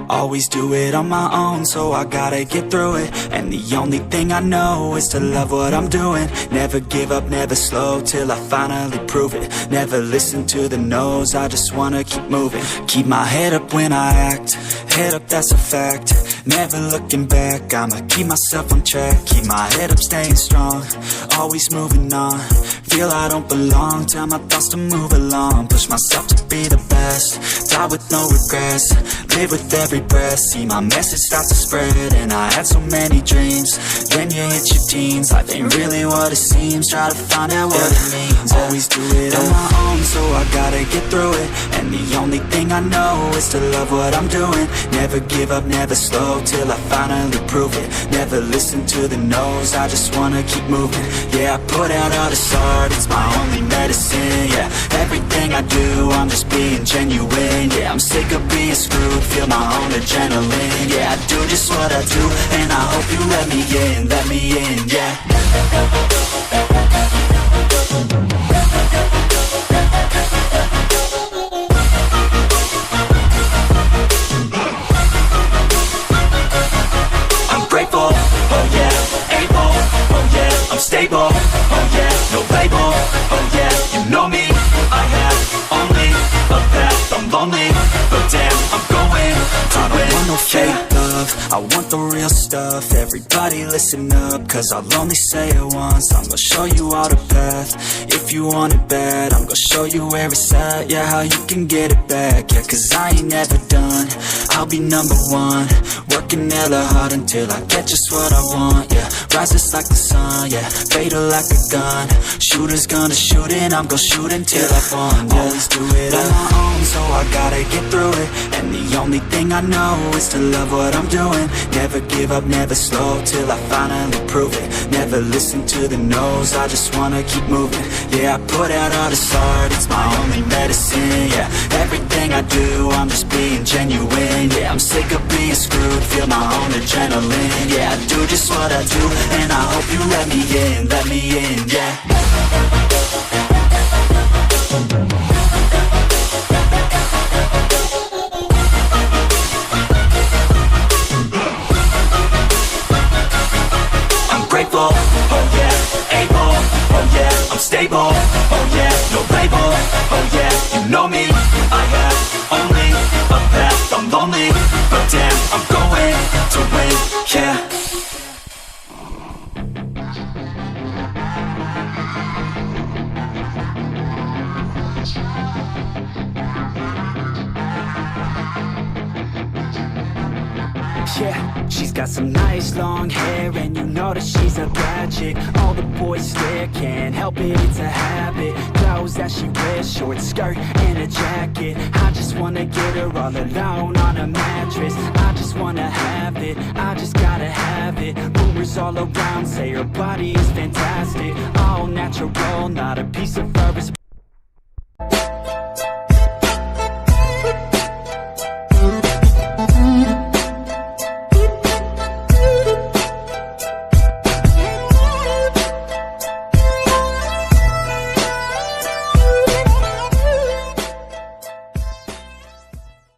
Always do it on my own, so I gotta get through it. And the only thing I know is to love what I'm doing. Never give up, never slow, till I finally prove it. Never listen to the no's, I just wanna keep moving. Keep my head up when I act, head up, that's a fact. Never looking back, I'ma keep myself on track. Keep my head up, staying strong, always moving on. Feel I don't belong, tell my thoughts to move along. Push myself to be the best, die with no regrets. Live with every breath, see my message start to spread. And I had so many dreams, then you hit your teens. Life ain't really what it seems, try to find out what it means. Always do it on my own, so I gotta get through it. And the only thing I know is to love what I'm doing. Never give up, never slow, till I finally prove it. Never listen to the no's, I just wanna keep moving. Yeah, I put out all this art, it's my only medicine. Yeah, everything I do, I'm just being genuine. Yeah, I'm sick of being screwed, feel my own adrenaline. Yeah, I do just what I do, and I hope you let me in, yeah. I'm grateful, oh yeah, able, oh yeah, I'm stable, oh yeah, no label, oh yeah, you know me, I have only a path, I'm lonely, but damn, I'm going to win. I don't want no fake love, I want the real stuff. Everybody listen up, cause I'll only say it once. I'm gonna show you all the path, if you want it bad. I'm gonna show you where it's at, yeah, how you can get it back. Yeah, cause I ain't never done, I'll be number one. Working hella hard until I get just what I want, yeah. Rises like the sun, yeah, fatal like a gun. Shooter's gonna shoot and I'm gonna shoot until I won, yeah. Always do it on my own, so I gotta get through it. And the only thing I know is to love what I'm doing. Never give up, never slow, till I finally prove it. Never listen to the no's, I just wanna keep moving. Yeah, I put out all this art, it's my only medicine. Yeah, everything I do, I'm just being genuine. Yeah, I'm sick of being screwed, feel my own adrenaline. Yeah, I do just what I do, and I hope you let me in, yeah. Grateful, oh yeah, able, oh yeah, I'm stable, oh yeah, no label, oh yeah, you know me, I have only a path, I'm lonely, but damn, I'm going to win, yeah. Yeah, she's got some nice long hair, and you know that she's a bad chick. All the boys stare, can't help it, it's a habit. Clothes that she wears, short skirt and a jacket. I just wanna get her all alone on a mattress. I just wanna have it, I just gotta have it. Rumors all around say her body is fantastic, all natural, not a piece of fur is